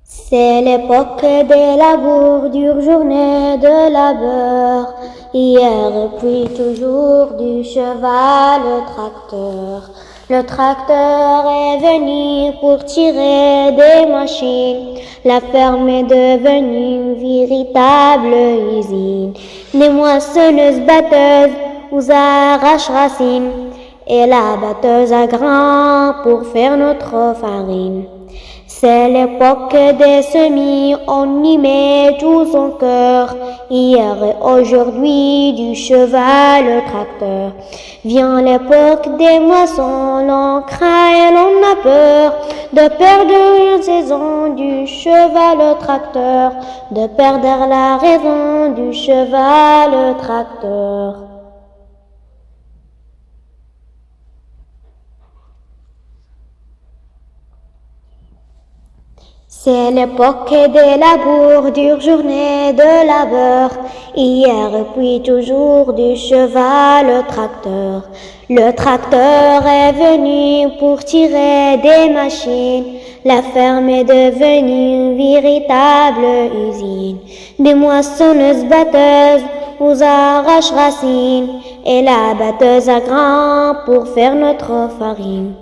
C'est l'époque des labours, dure journée de labeur. Hier et puis toujours du cheval le tracteur. Le tracteur est venu pour tirer des machines. La ferme est devenue une véritable usine. Des moissonneuses batteuses aux arrache-racines et la batteuse à grains pour faire notre farine. C'est l'époque des semis, on y met tout son cœur. Hier et aujourd'hui, du cheval au tracteur. Vient l'époque des moissons, l'on craint et l'on a peur de perdre une saison du cheval au tracteur, de perdre la raison du cheval au tracteur. C'est l'époque des labours, dure journée de labeur. Hier et puis toujours du cheval au tracteur. Le tracteur est venu pour tirer des machines. La ferme est devenue une véritable usine. Des moissonneuses batteuses aux arrache-racines et la batteuse à grains pour faire notre farine.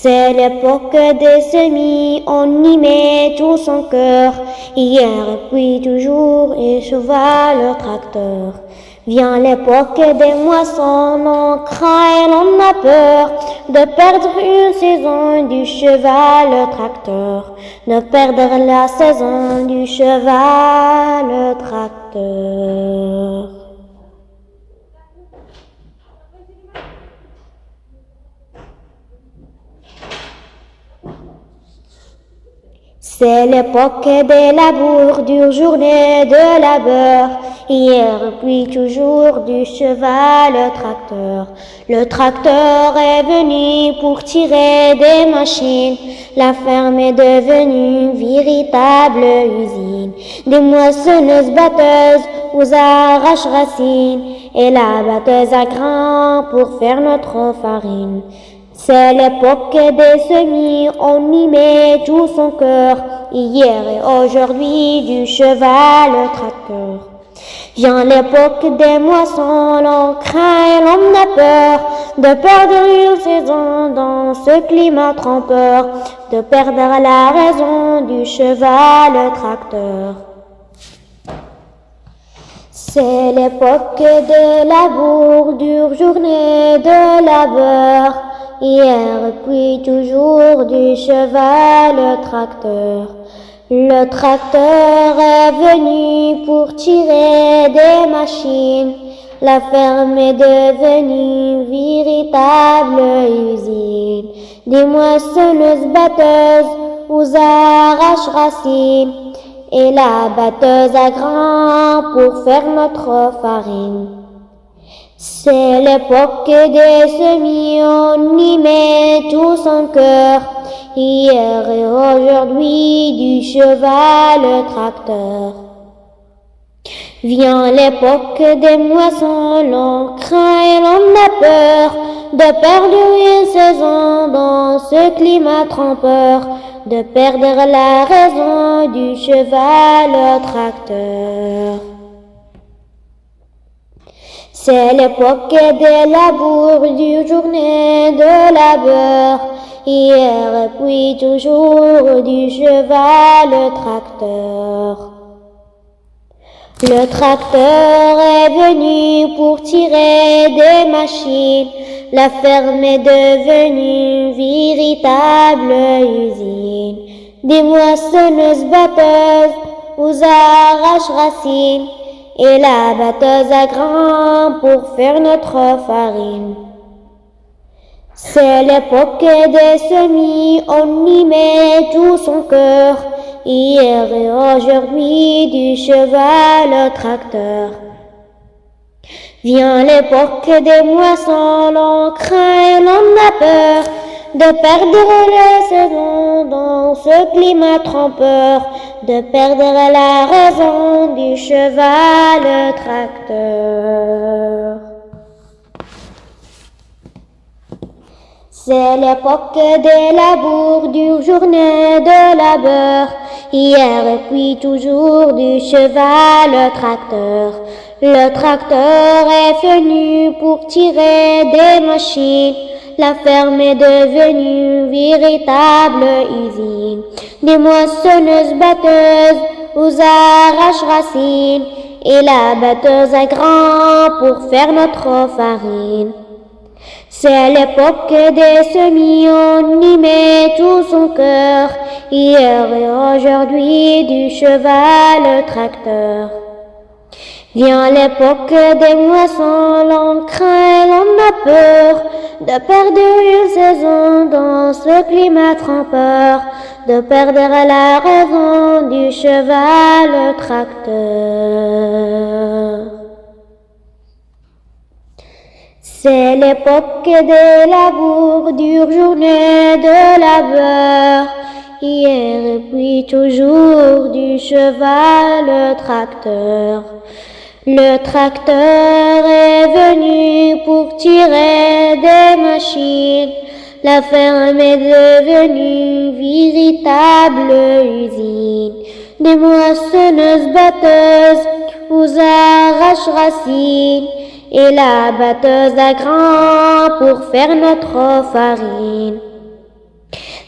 C'est l'époque des semis, on y met tout son cœur. Hier et puis toujours, et cheval le tracteur. Vient l'époque des moissons, l'on craint et l'on a peur de perdre une saison du cheval le tracteur, de perdre la saison du cheval le tracteur. C'est l'époque des labours, dure journée de labeur. Hier et puis toujours du cheval le tracteur. Le tracteur est venu pour tirer des machines. La ferme est devenue une véritable usine. Des moissonneuses batteuses aux arrache-racines et la batteuse à grains pour faire notre farine. C'est l'époque des semis, on y met tout son cœur. Hier et aujourd'hui, du cheval au tracteur. Vient l'époque des moissons, l'on craint et l'on a peur de perdre une saison dans ce climat trompeur, de perdre la raison du cheval au tracteur. C'est l'époque des labours, dure journée de labeur. Hier et puis toujours du cheval au tracteur. Le tracteur est venu pour tirer des machines. La ferme est devenue une véritable usine. Des moissonneuses batteuses aux arrache-racines et la batteuse à grains pour faire notre farine. C'est l'époque des semis, on y met tout son cœur. Hier et aujourd'hui, du cheval au tracteur. Vient l'époque des moissons, l'on craint et l'on a peur de perdre une saison dans ce climat trompeur, de perdre la raison du cheval au tracteur. C'est l'époque des labours, du journée de labeur. Hier et puis toujours du cheval au tracteur. Le tracteur est venu pour tirer des machines. La ferme est devenue une véritable usine. Des moissonneuses batteuses aux arrache-racines et la batteuse à grains pour faire notre farine. C'est l'époque des semis, on y met tout son cœur. Hier et aujourd'hui, du cheval au tracteur. Vient l'époque des moissons, l'on craint et l'on a peur de perdre la saison dans ce climat trompeur, de perdre la raison du cheval au tracteur. C'est l'époque des labours, dure journée de labeur. hier et puis toujours du cheval le tracteur. Le tracteur est venu pour tirer des machines. La ferme est devenue véritable usine. Des moissonneuses batteuses aux arrache-racines et la batteuse à grains pour faire notre farine. C'est l'époque des semis, on y met tout son cœur. Hier et aujourd'hui du cheval le tracteur. Vient l'époque des moissons, l'on craint, l'on a peur de perdre une saison dans ce climat trempeur, de perdre la raison du cheval le tracteur. C'est l'époque des labours, dure journée de labeur, hier et puis toujours du cheval le tracteur. Le tracteur est venu pour tirer des machines. La ferme est devenue véritable usine. Des moissonneuses batteuses aux arrache-racines et la batteuse à grains pour faire notre farine.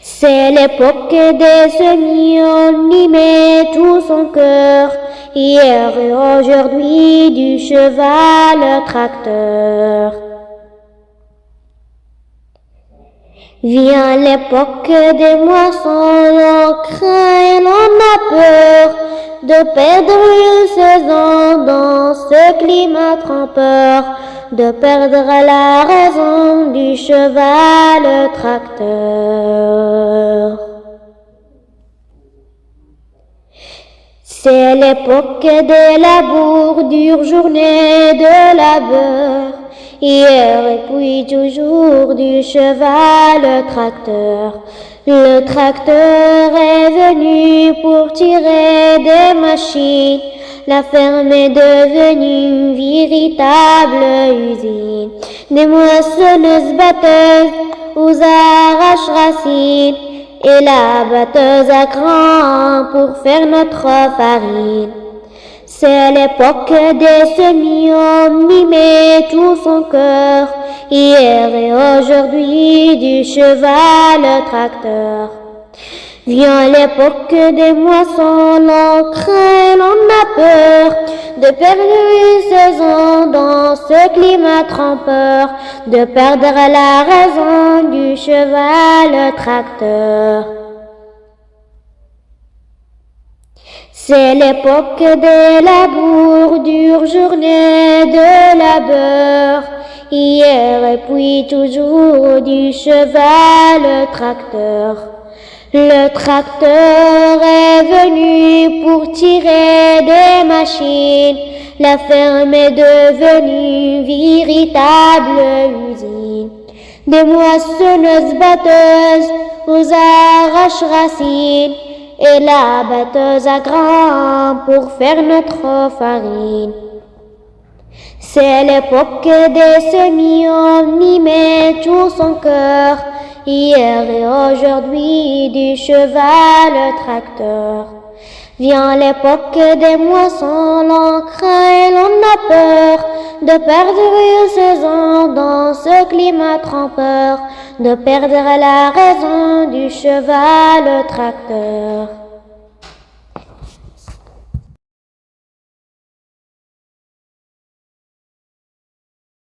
C'est l'époque des semis, on y met tout son cœur. Hier et aujourd'hui du cheval le tracteur. Vient l'époque des moissons, l'on craint et l'on a peur de perdre une saison dans ce climat trempeur, de perdre la raison du cheval le tracteur. C'est l'époque des labours, dure journée de labeur, hier et puis toujours du cheval le tracteur. Le tracteur est venu pour tirer des machines. La ferme est devenue véritable usine. Des moissonneuses batteuses aux arrache-racines et la batteuse à grains pour faire notre farine. C'est l'époque des semis, on y met tout son cœur. Hier et aujourd'hui du cheval le tracteur. Vient l'époque des moissons, l'on craint, l'on a peur de perdre une saison dans ce climat trempeur, de perdre la raison du cheval le tracteur. C'est l'époque des labours, dure journée de labeur, hier et puis toujours du cheval le tracteur. Le tracteur est venu pour tirer des machines. La ferme est devenue véritable usine. Des moissonneuses batteuses aux arrache-racines et la batteuse à grains pour faire notre farine. C'est l'époque des semis, on y met tout son cœur. Hier et aujourd'hui du cheval le tracteur. Vient l'époque des moissons, l'on craint et l'on a peur de perdre une saison dans ce climat trempeur, de perdre la raison du cheval le tracteur.